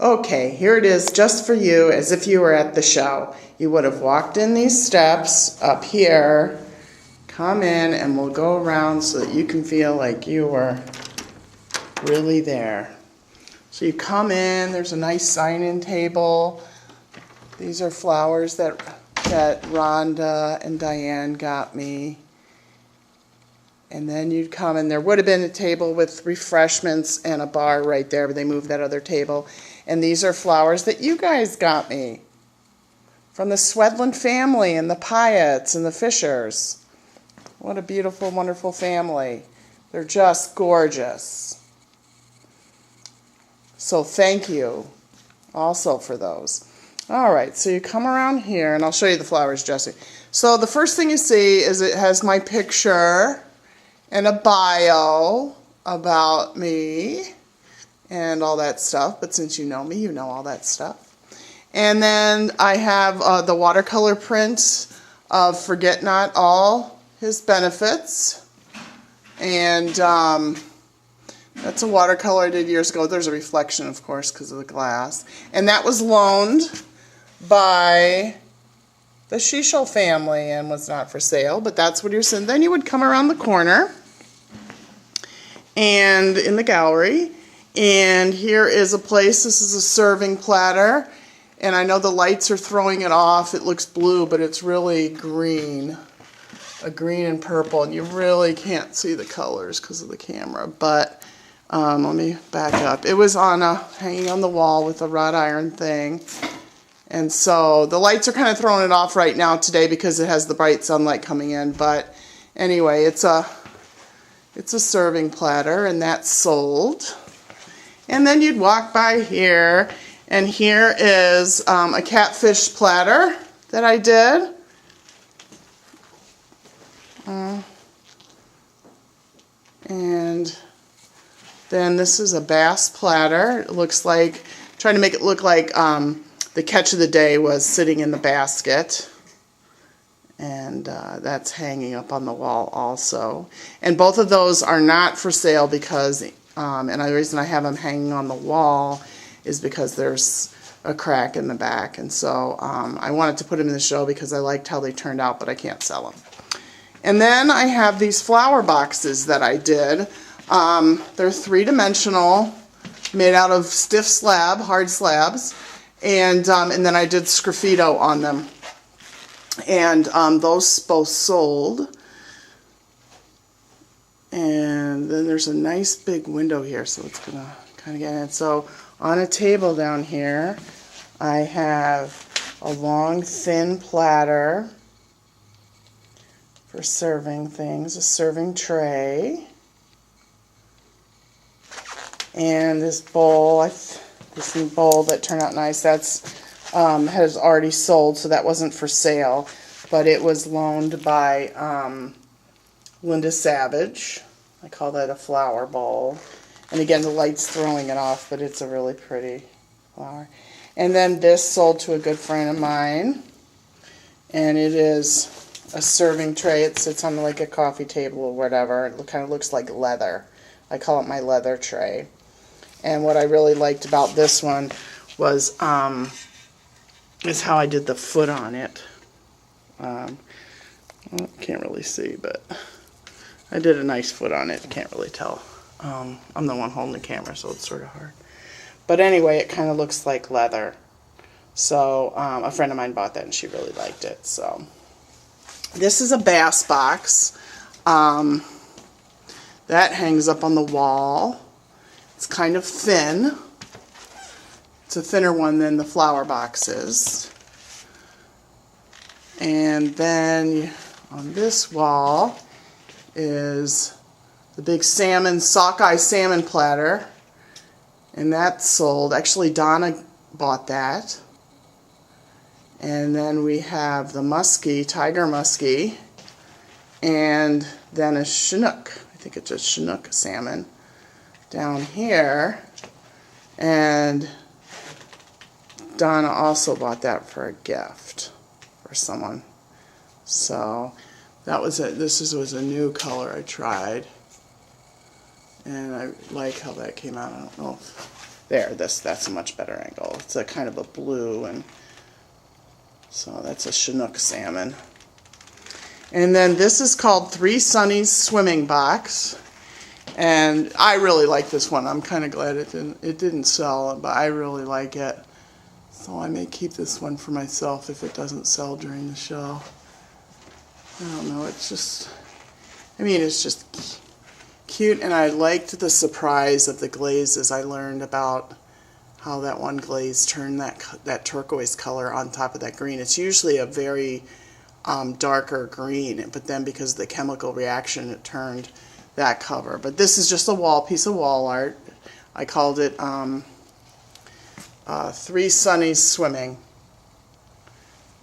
Okay, here it is just for you, as if you were at the show. You would have walked in these steps up here, come in, and we'll go around so that you can feel like you were really there. So you come in, there's a nice sign-in table. These are flowers that Rhonda and Diane got me. And then you'd come, and there would have been a table with refreshments and a bar right there, but they moved that other table. And these are flowers that you guys got me from the Swedlund family and the Pyetts and the Fishers. What a beautiful, wonderful family. They're just gorgeous. So thank you also for those. All right, so you come around here, and I'll show you the flowers, Jesse. So the first thing you see is it has my picture and a bio about me and all that stuff. But since you know me, you know all that stuff. And then I have the watercolor print of Forget Not All His Benefits. And that's a watercolor I did years ago. There's a reflection, of course, because of the glass. And that was loaned by the Shisho family and was not for sale. But that's what you're seeing. Then you would come around the corner and in the gallery, and here is a place. This is a serving platter, and I know the lights are throwing it off. It looks blue, but it's really green, a green and purple, and you really can't see the colors because of the camera. But let me back up. It was on hanging on the wall with a wrought iron thing, and so the lights are kind of throwing it off right now today because it has the bright sunlight coming in. But anyway, it's a serving platter, and that's sold. And then you'd walk by here, and here is a catfish platter that I did. And then this is a bass platter. It looks like, trying to make it look like the catch of the day was sitting in the basket. And that's hanging up on the wall also. And both of those are not for sale because, and the reason I have them hanging on the wall is because there's a crack in the back. And so I wanted to put them in the show because I liked how they turned out, but I can't sell them. And then I have these flower boxes that I did. They're three-dimensional, made out of stiff slab, hard slabs. And then I did sgraffito on them. And those both sold. And then there's a nice big window here, so it's going to kind of get in. So on a table down here, I have a long, thin platter for serving things, a serving tray. And this bowl, this new bowl that turned out nice, that's has already sold, so that wasn't for sale, but it was loaned by Linda Savage. I call that a flower bowl. And again, the light's throwing it off, but it's a really pretty flower. And then this sold to a good friend of mine, and it is a serving tray. It sits on like a coffee table or whatever. It kind of looks like leather. I call it my leather tray. And what I really liked about this one was is how I did the foot on it. Can't really see, but I did a nice foot on it. Can't really tell. I'm the one holding the camera, so it's sort of hard. But anyway, it kind of looks like leather. So a friend of mine bought that, and she really liked it. So this is a bass box. That hangs up on the wall. It's kind of thin. It's a thinner one than the flower boxes. And then on this wall is the big sockeye salmon platter. And that's sold. Actually, Donna bought that. And then we have the muskie, tiger muskie, and then a Chinook. I think it's a Chinook salmon down here. And Donna also bought that for a gift for someone. So that was it. This was a new color I tried. And I like how that came out. I don't know if There, that's a much better angle. It's a kind of a blue, and so that's a Chinook salmon. And then this is called Three Sunnies Swimming Box. And I really like this one. I'm kind of glad it didn't sell, but I really like it. So I may keep this one for myself if it doesn't sell during the show. I don't know, it's just, I mean, it's just cute, and I liked the surprise of the glazes. I learned about how that one glaze turned that turquoise color on top of that green. It's usually a very darker green, but then because of the chemical reaction, it turned that cover. But this is just a piece of wall art. I called it Three Sunnies Swimming.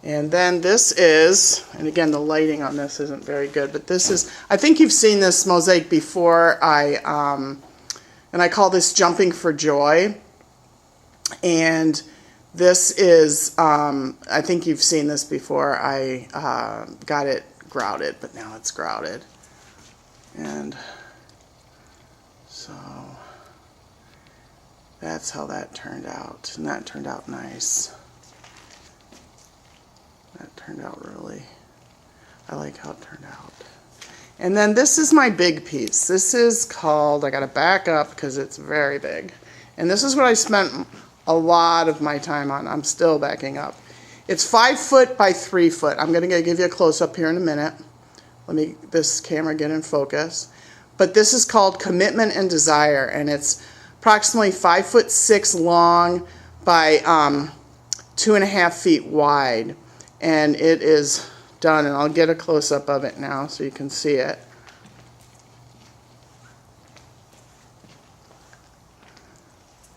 And then this is, and again the lighting on this isn't very good, but this is, I think you've seen this mosaic before. And I call this Jumping for Joy. And this is, I think you've seen this before. I got it grouted, but now it's grouted. And so that's how that turned out. And that turned out nice. That turned out really, I like how it turned out. And then this is my big piece. This is called, I gotta back up because it's very big. And this is what I spent a lot of my time on. I'm still backing up. It's 5 foot by 3 foot. I'm gonna give you a close up here in a minute. Let me, this camera get in focus. But this is called Commitment and Desire, and it's approximately 5'6" long by 2.5 feet wide. And it is done, and I'll get a close-up of it now so you can see it.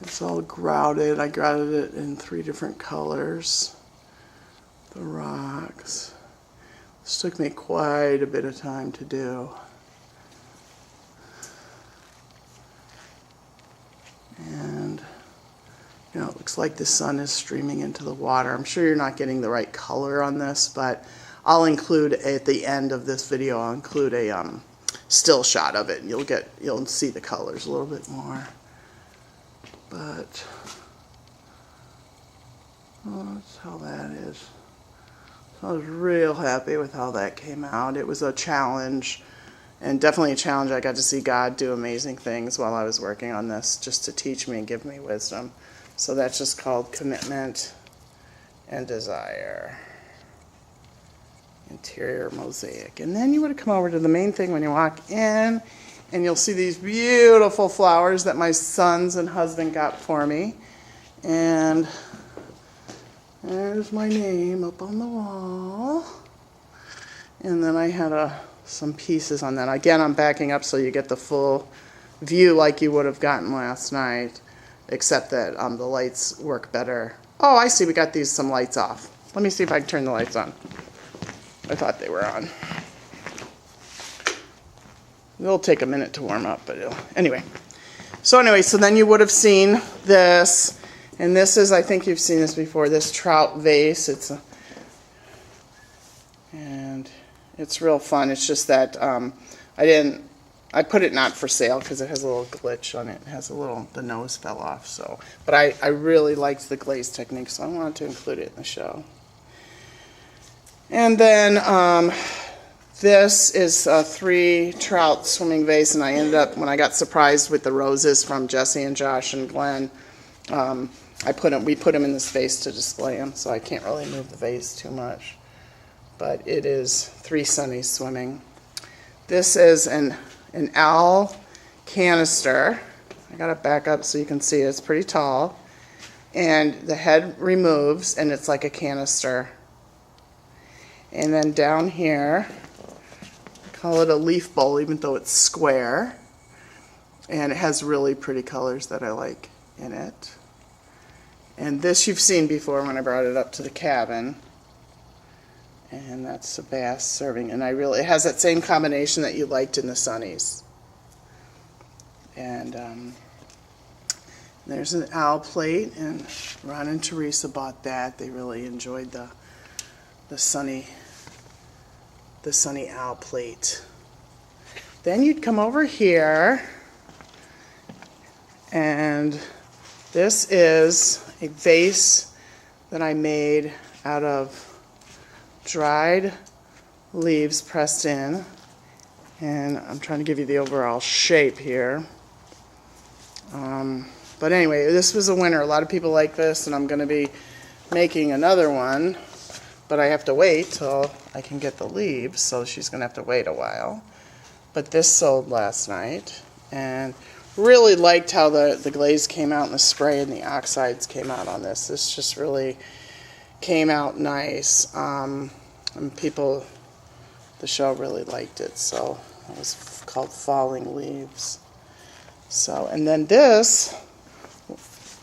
It's all grouted. I grouted it in 3 different colors. The rocks. This took me quite a bit of time to do. And you know, it looks like the sun is streaming into the water. I'm sure you're not getting the right color on this, but I'll include at the end of this video, I'll include a still shot of it, and you'll see the colors a little bit more. But that's how that is. So I was real happy with how that came out. It was a challenge, and definitely a challenge. I got to see God do amazing things while I was working on this, just to teach me and give me wisdom. So that's just called Commitment and Desire. Interior mosaic. And then you would come over to the main thing when you walk in, and you'll see these beautiful flowers that my sons and husband got for me. And there's my name up on the wall. And then I had some pieces on that. Again, I'm backing up so you get the full view like you would have gotten last night. Except that the lights work better. Oh, I see, we got some lights off. Let me see if I can turn the lights on. I thought they were on. It'll take a minute to warm up, but anyway. So then you would have seen this, and this is, I think you've seen this before, this trout vase. And it's real fun. It's just that I put it not for sale because it has a little glitch on it. It has the nose fell off. So, but I really liked the glaze technique, so I wanted to include it in the show. And then this is a 3 trout swimming vase, and I ended up, when I got surprised with the roses from Jesse and Josh and Glenn, we put them in this vase to display them, so I can't really move the vase too much. But it is 3 Sunnies Swimming. This is an owl canister. I got it back up so you can see it. It's pretty tall. And the head removes, and it's like a canister. And then down here, I call it a leaf bowl, even though it's square. And it has really pretty colors that I like in it. And this you've seen before when I brought it up to the cabin. And that's a bass serving, and it has that same combination that you liked in the Sunnies. And there's an owl plate, and Ron and Teresa bought that. They really enjoyed the sunny owl plate. Then you'd come over here, and This is a vase that I made out of dried leaves pressed in. And I'm trying to give you the overall shape here. But anyway, this was a winner. A lot of people like this, and I'm going to be making another one. But I have to wait till I can get the leaves, so she's going to have to wait a while. But this sold last night, and really liked how the glaze came out in the spray and the oxides came out on this. This just really came out nice. And people, the show really liked it, so it was called Falling Leaves. So, and then this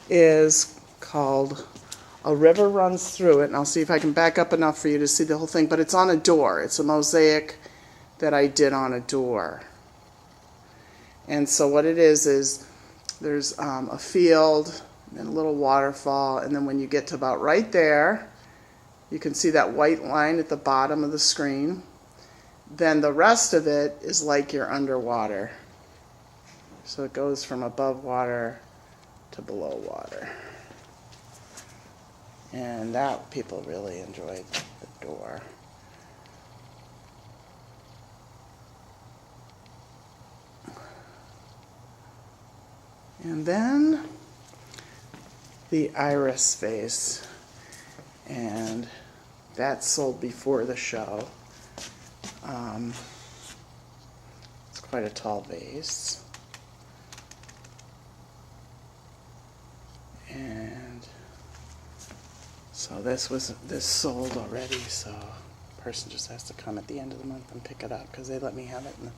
is called A River Runs Through It, and I'll see if I can back up enough for you to see the whole thing, but it's on a door. It's a mosaic that I did on a door. And so what it is there's a field and a little waterfall, and then when you get to about right there, you can see that white line at the bottom of the screen. Then the rest of it is like you're underwater. So it goes from above water to below water. And that people really enjoyed the door. And then the iris vase, and that sold before the show. It's quite a tall vase. And so this sold already, so a person just has to come at the end of the month and pick it up because they let me have it. And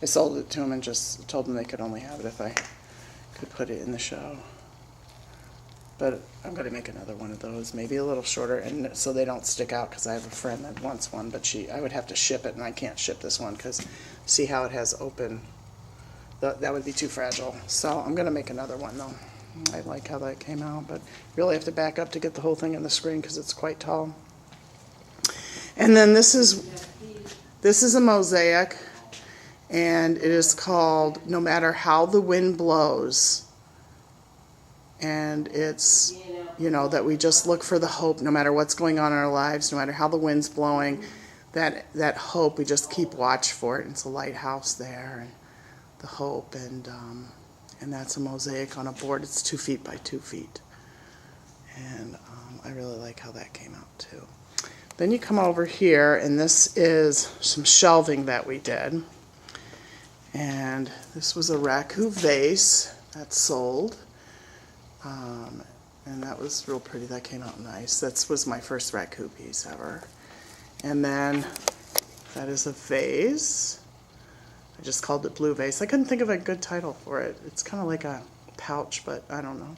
I sold it to them and just told them they could only have it if I could put it in the show. But I'm going to make another one of those, maybe a little shorter, and so they don't stick out, because I have a friend that wants one, but I would have to ship it, and I can't ship this one because see how it has open. That would be too fragile. So I'm going to make another one though. I like how that came out, but you really have to back up to get the whole thing in the screen because it's quite tall. And then this is a mosaic, and it is called No Matter How the Wind Blows. And it's, that we just look for the hope no matter what's going on in our lives, no matter how the wind's blowing, that hope, we just keep watch for it. And it's a lighthouse there, and the hope, and that's a mosaic on a board. It's 2 feet by 2 feet. And I really like how that came out too. Then you come over here, and this is some shelving that we did. And this was a raku vase that sold. And that was real pretty. That came out nice. That was my first raku piece ever. And then that is a vase. I just called it Blue Vase. I couldn't think of a good title for it. It's kind of like a pouch, but I don't know.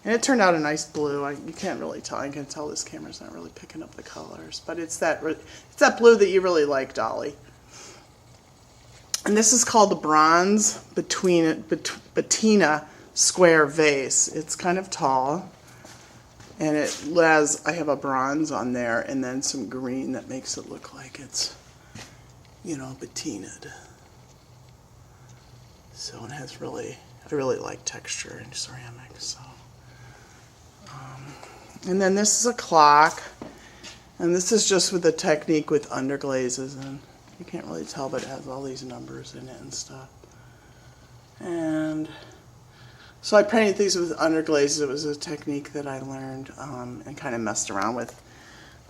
And it turned out a nice blue. You can't really tell. I can tell this camera's not really picking up the colors, but it's that blue that you really like, Dolly. And this is called the Bronze Patina Square Vase. It's kind of tall, and I have a bronze on there, and then some green that makes it look like it's, patinaed. So it has I really like texture in ceramic. So, and then this is a clock, and this is just with a technique with underglazes, and you can't really tell, but it has all these numbers in it and stuff. And so I painted these with underglazes. It was a technique that I learned and kind of messed around with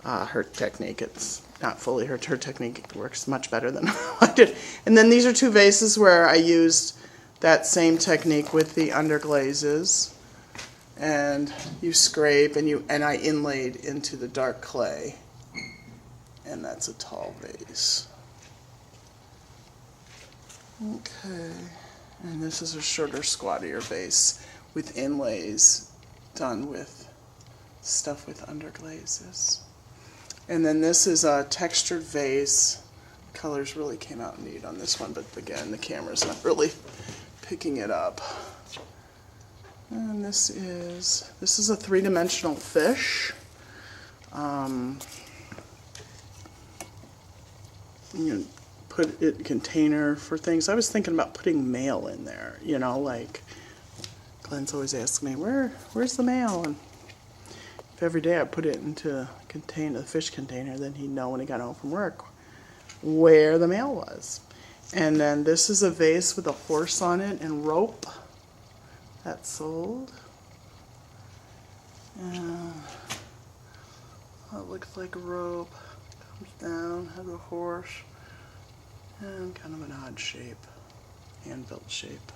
her technique. It's not fully her technique. It works much better than I did. And then these are 2 vases where I used that same technique with the underglazes. And you scrape and I inlaid into the dark clay. And that's a tall vase. Okay. And this is a shorter, squattier vase with inlays done with stuff with underglazes. And then this is a textured vase. Colors really came out neat on this one, but again, the camera's not really picking it up. And this is a 3-dimensional fish. You put it in a container for things. I was thinking about putting mail in there, like Glenn's always asks me, where's the mail? And if every day I put it into a fish container, then he'd know when he got home from work where the mail was. And then this is a vase with a horse on it and rope. That's sold. It looks like a rope. Comes down, has a horse, and kind of an odd shape, hand-built shape.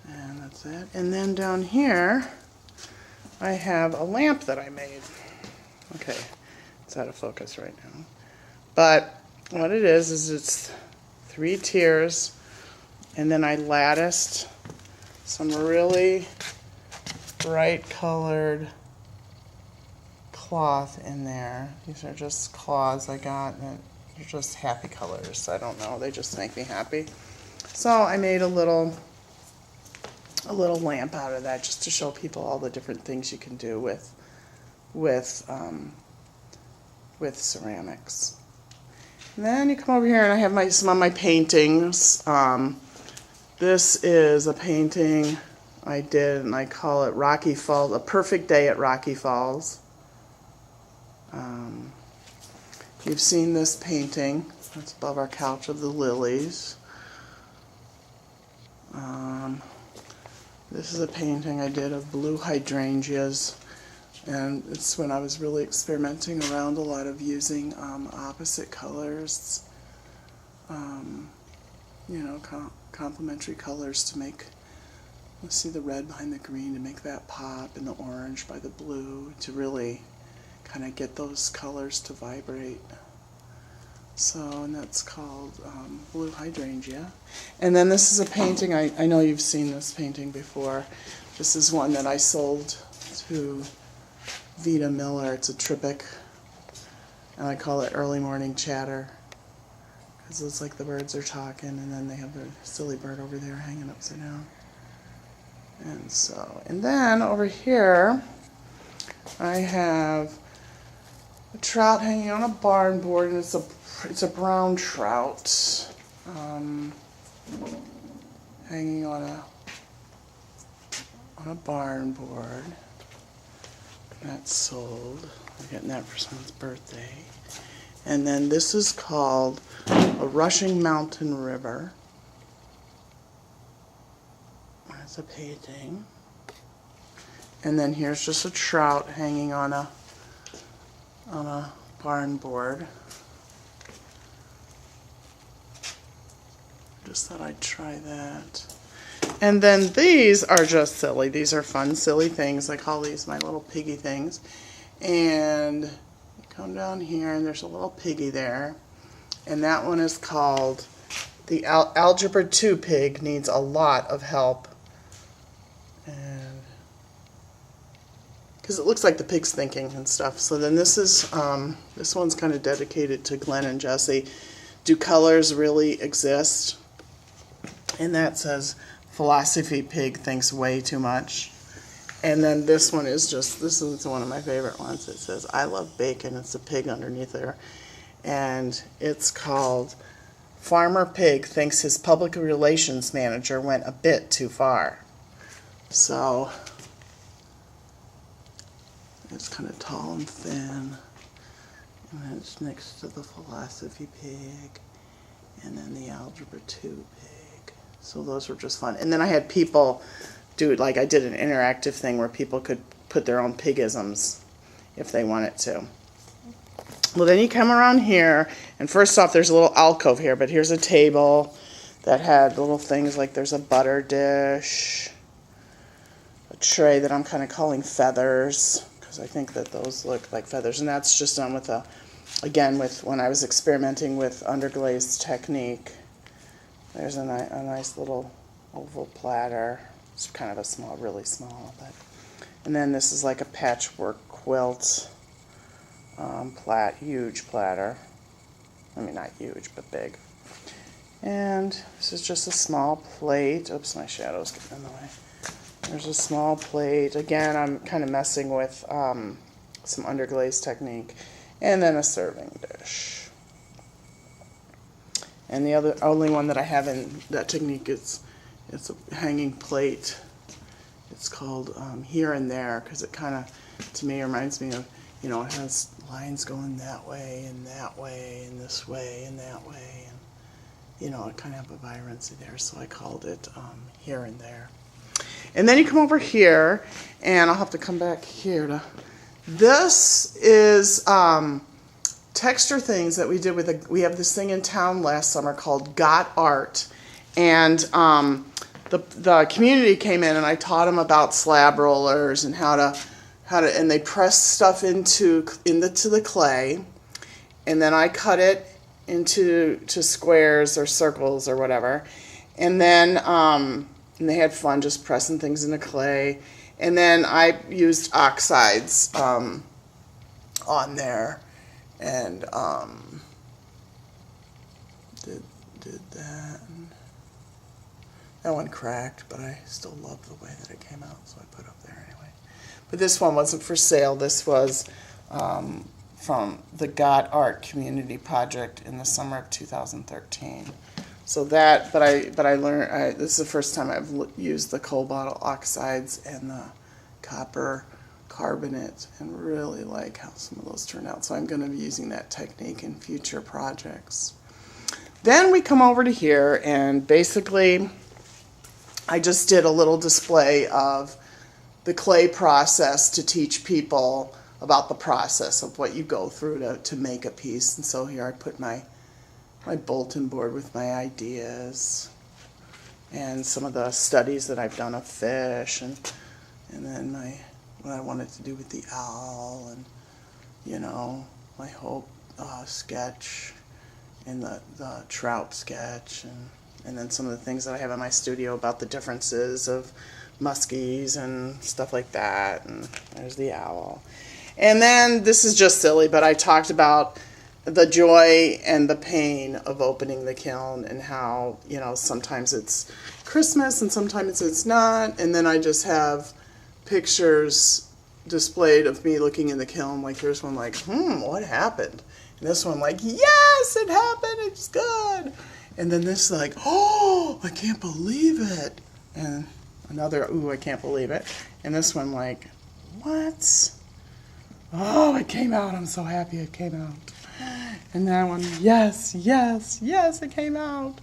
And that's it. And then down here, I have a lamp that I made. Okay, it's out of focus right now. But what it is it's 3 tiers, and then I latticed some really bright colored cloth in there. These are just cloths I got, and they're just happy colors. I don't know, they just make me happy. So I made a little lamp out of that, just to show people all the different things you can do with ceramics. And then you come over here, and I have some of my paintings. This is a painting I did, and I call it Rocky Falls, A Perfect Day at Rocky Falls. You've seen this painting. That's above our couch of the lilies. This is a painting I did of blue hydrangeas, and it's when I was really experimenting around a lot of using opposite colors, you know, complementary colors to make, let's see, the red behind the green to make that pop, and the orange by the blue to really kind of get those colors to vibrate. So, and that's called Blue Hydrangea. And then this is a painting, I know you've seen this painting before. This is one that I sold to Vita Miller. It's a triptych, and I call it Early Morning Chatter, because it's like the birds are talking, and then they have the silly bird over there hanging upside down. And so, and then over here, I have a trout hanging on a barn board, and it's a brown trout hanging on a barn board. That's sold. I'm getting that for someone's birthday. And then this is called A Rushing Mountain River. That's a painting. And then here's just a trout hanging on a barn board. Just thought I'd try that. And then these are just silly. These are fun, silly things. I call these my little piggy things. And you come down here, and there's a little piggy there. And that one is called the Algebra 2 Pig Needs a Lot of Help. And because it looks like the pig's thinking and stuff. So then this is this one's kind of dedicated to Glenn and Jesse. Do colors really exist? And that says, Philosophy Pig Thinks Way Too Much. And then this one is just, this is one of my favorite ones. It says, I love bacon. It's a pig underneath there. And it's called, Farmer Pig Thinks His Public Relations Manager Went a Bit Too Far. So, it's kind of tall and thin. And it's next to the Philosophy Pig. And then the Algebra 2 Pig. So those were just fun. And then I had people do, like I did an interactive thing where people could put their own pigisms if they wanted to. Well, then you come around here, and first off there's a little alcove here, but here's a table that had little things like there's a butter dish, a tray that I'm kind of calling feathers, because I think that those look like feathers, and that's just done with again, with when I was experimenting with underglaze technique. There's a nice little oval platter. It's kind of a small, really small, but. And then this is like a patchwork quilt huge platter. I mean, not huge, but big. And this is just a small plate. Oops, my shadow's getting in the way. There's a small plate. Again, I'm kind of messing with some underglaze technique. And then a serving dish. And the only one that I have in that technique is it's a hanging plate It's called Here and There, because it kind of, to me, reminds me of, you know, it has lines going that way and this way and that way, and you know, it kind of have a vibrancy there, so I called it Here and There. And then you come over here, and I'll have to come back here to, this is texture things that we did with, we have this thing in town last summer called Got Art, and the community came in and I taught them about slab rollers and how to, and they press stuff into the clay, and then I cut it into squares or circles or whatever, and then and they had fun just pressing things into clay, and then I used oxides on there, and did that. That one cracked, but I still love the way that it came out, so I put it up there anyway. But this one wasn't for sale. This was from the Got Art Community Project in the summer of 2013. So that, but I learned, this is the first time I've used the cobalt oxides and the copper carbonate, and really like how some of those turned out. So I'm going to be using that technique in future projects. Then we come over to here, and basically I just did a little display of the clay process to teach people about the process of what you go through to make a piece. And so here I put my bulletin board with my ideas and some of the studies that I've done of fish, and then what I wanted to do with the owl, and you know, my hope sketch, and the trout sketch, and then some of the things that I have in my studio about the differences of muskies and stuff like that, and there's the owl. And then this is just silly, but I talked about the joy and the pain of opening the kiln, and how, you know, sometimes it's Christmas and sometimes it's not, and then I just have pictures displayed of me looking in the kiln, like here's one like, what happened? And this one like, yes, it happened, it's good. And then this like, oh, I can't believe it. And another, ooh, I can't believe it. And this one like, what? Oh, it came out, I'm so happy it came out. And that one, yes, yes, yes, it came out.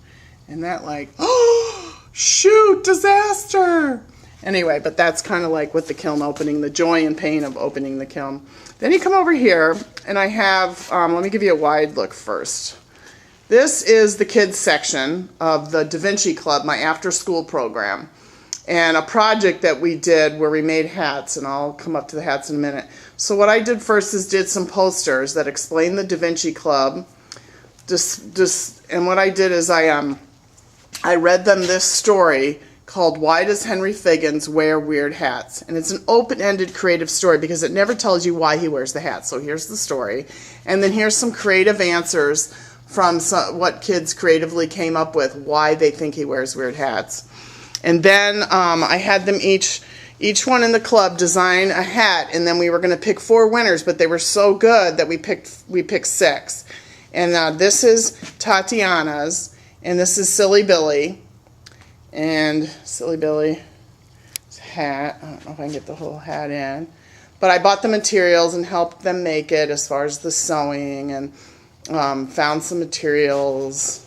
And that like, oh, shoot, disaster. Anyway, but that's kind of like with the kiln opening, the joy and pain of opening the kiln. Then you come over here, and I have, let me give you a wide look first. This is the kids section of the Da Vinci Club, my after-school program, and a project that we did where we made hats, and I'll come up to the hats in a minute. So what I did first is did some posters that explain the Da Vinci Club. And what I did is I read them this story called Why Does Henry Figgins Wear Weird Hats? And it's an open-ended creative story because it never tells you why he wears the hat. So here's the story. And then here's some creative answers from what kids creatively came up with, why they think he wears weird hats. And then I had them each one in the club design a hat, and then we were going to pick 4 winners, but they were so good that we picked 6. And this is Tatiana's, and this is Silly Billy. And Silly Billy's hat, I don't know if I can get the whole hat in, but I bought the materials and helped them make it as far as the sewing, and found some materials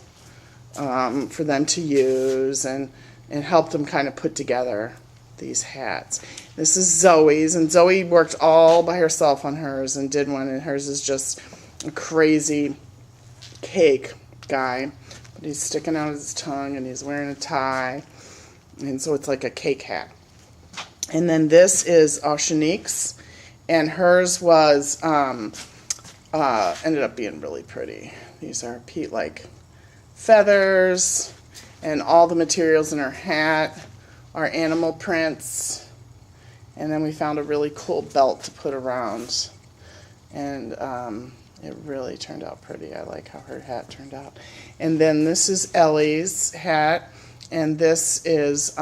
for them to use, and helped them kind of put together these hats. This is Zoe's, and Zoe worked all by herself on hers and did one, and hers is just a crazy cake guy. But he's sticking out his tongue, and he's wearing a tie, and so it's like a cake hat. And then this is Oceanique's, and hers was ended up being really pretty. These are like feathers, and all the materials in her hat are animal prints. And then we found a really cool belt to put around, and it really turned out pretty. I like how her hat turned out. And then this is Ellie's hat, and this is,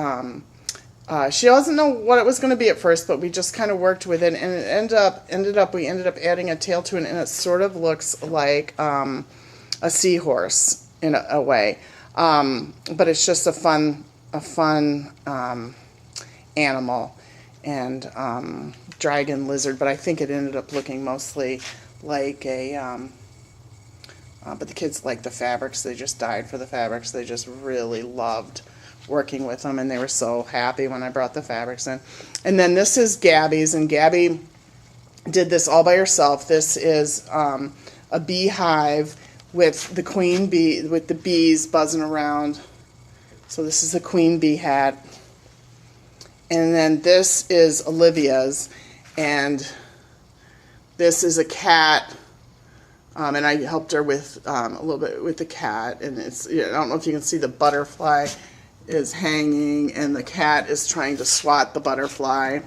she doesn't know what it was going to be at first, but we just kind of worked with it, and it we ended up adding a tail to it, and it sort of looks like a seahorse in a way. But it's just a fun animal, and dragon lizard, but I think it ended up looking mostly like a, but the kids liked the fabrics. They just died for the fabrics. They just really loved working with them, and they were so happy when I brought the fabrics in. And then this is Gabby's, and Gabby did this all by herself. This is a beehive with the queen bee, with the bees buzzing around. So this is a queen bee hat. And then this is Olivia's, and this is a cat, and I helped her with a little bit with the cat, and it's, I don't know if you can see, the butterfly is hanging, and the cat is trying to swat the butterfly.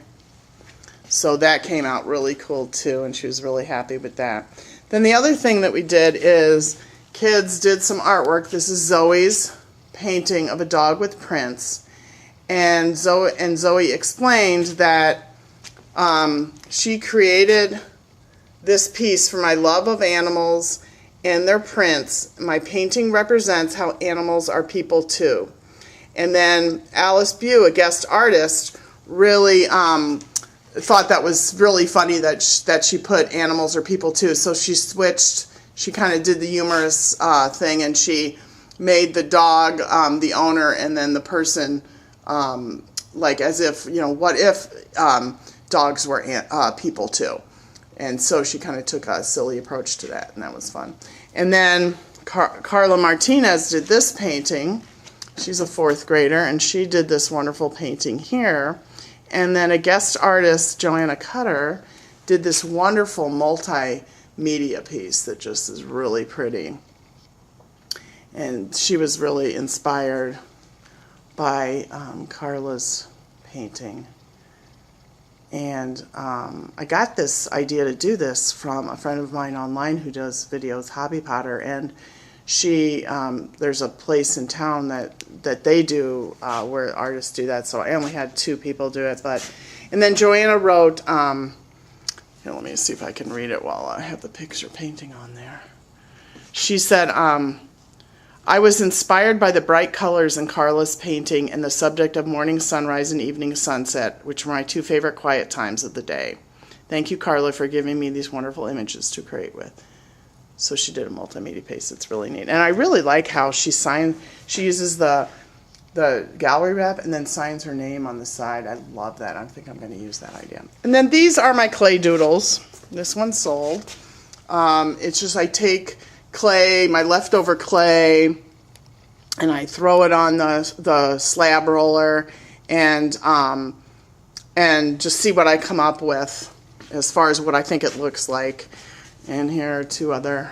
So that came out really cool too, and she was really happy with that. Then the other thing that we did is kids did some artwork. This is Zoe's painting of a dog with prints. And Zoe explained that she created this piece for my love of animals and their prints. My painting represents how animals are people too. And then Alice Bew, a guest artist, really thought that was really funny that she put animals are people too. So she switched, she kind of did the humorous thing, and she made the dog the owner, and then the person, like as if, what if dogs were people too. And so she kind of took a silly approach to that, and that was fun. And then Carla Martinez did this painting. She's a 4th grader, and she did this wonderful painting here. And then a guest artist, Joanna Cutter, did this wonderful multimedia piece that just is really pretty. And she was really inspired by Carla's painting. And I got this idea to do this from a friend of mine online who does videos, Hobby Potter, and she there's a place in town that they do where artists do that. So I only had 2 people do it, and then Joanna wrote. Here, let me see if I can read it while I have the picture painting on there. She said, I was inspired by the bright colors in Carla's painting and the subject of morning sunrise and evening sunset, which were my 2 favorite quiet times of the day. Thank you, Carla, for giving me these wonderful images to create with. So she did a multimedia piece. It's really neat. And I really like how she uses the gallery wrap and then signs her name on the side. I love that. I think I'm going to use that idea. And then these are my clay doodles. This one's sold. It's just I take clay, my leftover clay, and I throw it on the slab roller and just see what I come up with as far as what I think it looks like. And here are two other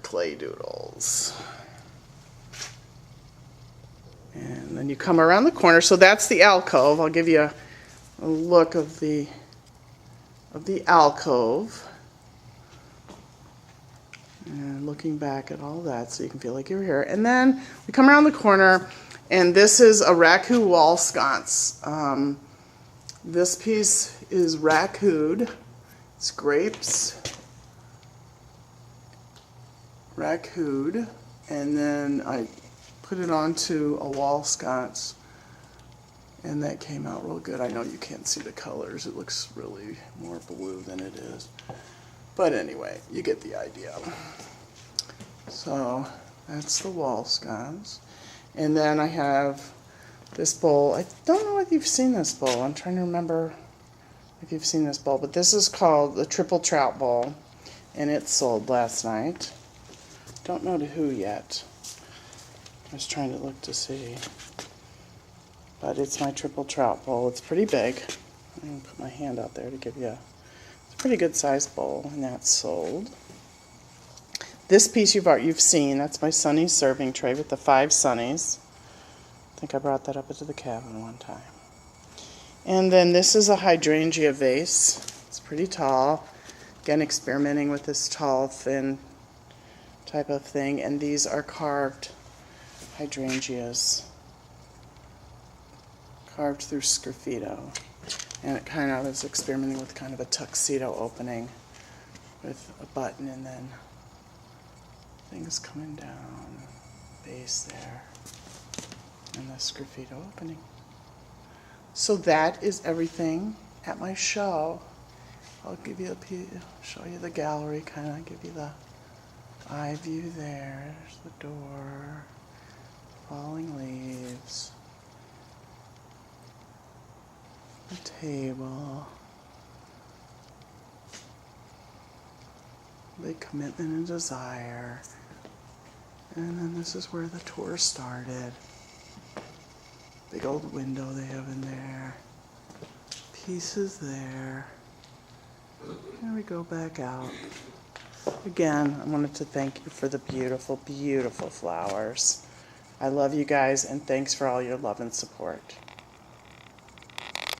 clay doodles. And then you come around the corner. So that's the alcove. I'll give you a look of the alcove. And looking back at all that so you can feel like you're here. And then we come around the corner, and this is a raku wall sconce. This piece is rakued. It's grapes, rakued, and then I put it onto a wall sconce, and that came out real good. I know you can't see the colors. It looks really more blue than it is. But anyway, you get the idea. So that's the wall sconce. And then I have this bowl. I don't know if you've seen this bowl. I'm trying to remember if you've seen this bowl. But this is called the Triple Trout Bowl. And it sold last night. Don't know to who yet. I was trying to look to see. But it's my Triple Trout Bowl. It's pretty big. I'm going to put my hand out there to give you it's a pretty good sized bowl, and that's sold. This piece you've seen, that's my Sunny's serving tray with the 5 Sunnies. I think I brought that up into the cabin one time. And then this is a hydrangea vase. It's pretty tall. Again, experimenting with this tall, thin type of thing. And these are carved hydrangeas. Carved through sgraffito. And it kind of is experimenting with kind of a tuxedo opening with a button and then things coming down, base there, and the sgraffito opening. So that is everything at my show. I'll give you show you the gallery, kind of give you the eye view there. There's the door, falling leaves, the table, big commitment and desire. And then this is where the tour started. Big old window they have in there. Pieces there. Here we go back out. Again, I wanted to thank you for the beautiful, beautiful flowers. I love you guys, and thanks for all your love and support.